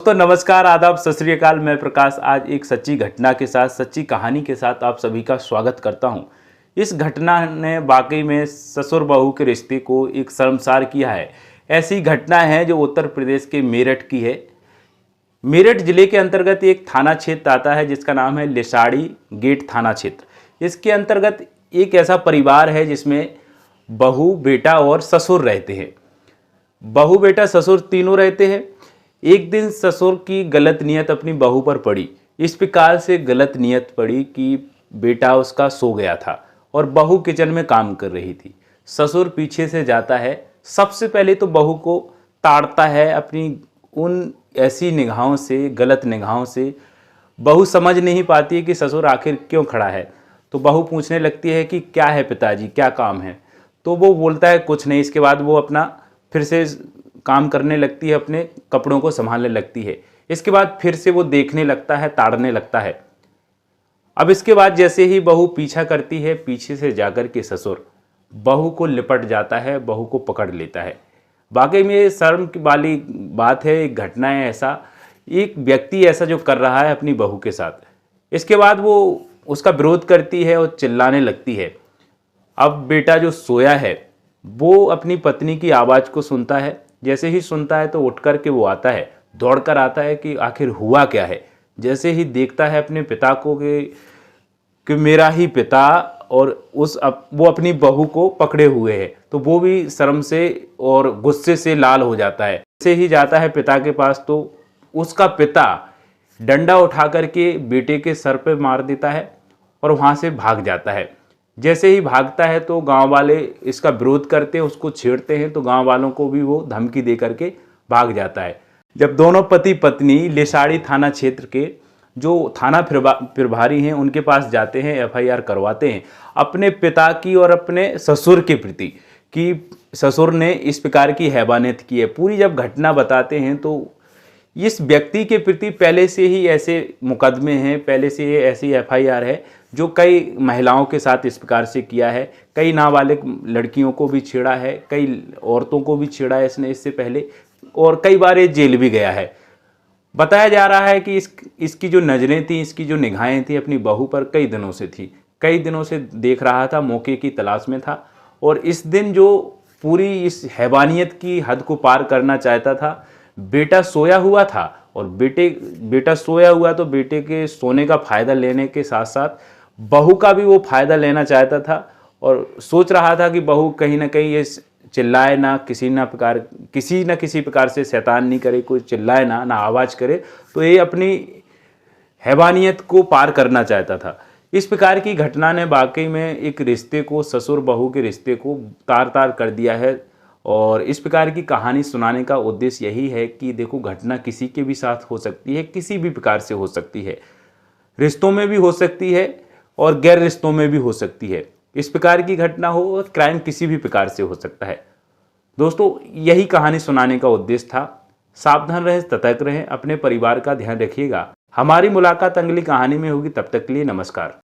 तो नमस्कार, आदाब, सत श्री अकाल। मैं प्रकाश आज एक सच्ची घटना के साथ, सच्ची कहानी के साथ आप सभी का स्वागत करता हूं। इस घटना ने वाकई में ससुर बहू के रिश्ते को एक शर्मसार किया है। ऐसी घटना है जो उत्तर प्रदेश के मेरठ की है। मेरठ जिले के अंतर्गत एक थाना क्षेत्र आता है जिसका नाम है लिसाड़ी गेट थाना क्षेत्र। इसके अंतर्गत एक ऐसा परिवार है जिसमें बहू, बेटा और ससुर रहते हैं। बहू, बेटा, ससुर तीनों रहते हैं। एक दिन ससुर की गलत नीयत अपनी बहू पर पड़ी। इस प्रकार से गलत नीयत पड़ी कि बेटा उसका सो गया था और बहू किचन में काम कर रही थी। ससुर पीछे से जाता है, सबसे पहले तो बहू को ताड़ता है अपनी उन ऐसी निगाहों से, गलत निगाहों से। बहू समझ नहीं पाती है कि ससुर आखिर क्यों खड़ा है। तो बहू पूछने लगती है कि क्या है पिताजी, क्या काम है। तो वो बोलता है कुछ नहीं। इसके बाद वो अपना फिर से काम करने लगती है, अपने कपड़ों को संभालने लगती है। इसके बाद फिर से वो देखने लगता है, ताड़ने लगता है। अब इसके बाद जैसे ही बहू पीछा करती है, पीछे से जाकर के ससुर बहू को लिपट जाता है, बहू को पकड़ लेता है। वाकई में ये शर्म वाली बात है, एक घटना है। ऐसा एक व्यक्ति ऐसा जो कर रहा है अपनी बहू के साथ। इसके बाद वो उसका विरोध करती है और चिल्लाने लगती है। अब बेटा जो सोया है वो अपनी पत्नी की आवाज़ को सुनता है। जैसे ही सुनता है तो उठ कर के वो आता है, दौड़ कर आता है कि आखिर हुआ क्या है। जैसे ही देखता है अपने पिता को कि मेरा ही पिता और वो अपनी बहू को पकड़े हुए है, तो वो भी शर्म से और गुस्से से लाल हो जाता है। जैसे ही जाता है पिता के पास तो उसका पिता डंडा उठा करके बेटे के सर पे मार देता है और वहाँ से भाग जाता है। जैसे ही भागता है तो गांव वाले इसका विरोध करते हैं, उसको छेड़ते हैं, तो गांव वालों को भी वो धमकी दे करके भाग जाता है। जब दोनों पति पत्नी लिसाड़ी थाना क्षेत्र के जो थाना प्रभारी हैं उनके पास जाते हैं, एफआईआर करवाते हैं अपने पिता की और अपने ससुर के प्रति कि ससुर ने इस प्रकार की हैवानियत की है। पूरी जब घटना बताते हैं तो इस व्यक्ति के प्रति पहले से ही ऐसे मुकदमे हैं, पहले से ही ऐसी एफआईआर है जो कई महिलाओं के साथ इस प्रकार से किया है। कई नाबालिग लड़कियों को भी छेड़ा है, कई औरतों को भी छेड़ा है इसने इससे पहले, और कई बार ये जेल भी गया है। बताया जा रहा है कि इसकी जो नज़रें थी, इसकी जो निगाहें थी अपनी बहू पर कई दिनों से थी, कई दिनों से देख रहा था, मौके की तलाश में था। और इस दिन जो पूरी इस हैवानियत की हद को पार करना चाहता था। बेटा सोया हुआ था और बेटा सोया हुआ तो बेटे के सोने का फ़ायदा लेने के साथ साथ बहू का भी वो फ़ायदा लेना चाहता था और सोच रहा था कि बहू कहीं ना कहीं ये चिल्लाए ना, किसी न किसी प्रकार से शैतान नहीं करे, कोई चिल्लाए ना आवाज़ करे, तो ये अपनी हैवानियत को पार करना चाहता था। इस प्रकार की घटना ने वाकई में एक रिश्ते को, ससुर बहू के रिश्ते को तार तार कर दिया है। और इस प्रकार की कहानी सुनाने का उद्देश्य यही है कि देखो, घटना किसी के भी साथ हो सकती है, किसी भी प्रकार से हो सकती है, रिश्तों में भी हो सकती है और गैर रिश्तों में भी हो सकती है। इस प्रकार की घटना हो और क्राइम किसी भी प्रकार से हो सकता है। दोस्तों, यही कहानी सुनाने का उद्देश्य था। सावधान रहें, सतर्क रहें, अपने परिवार का ध्यान रखिएगा। हमारी मुलाकात अगली कहानी में होगी, तब तक के लिए नमस्कार।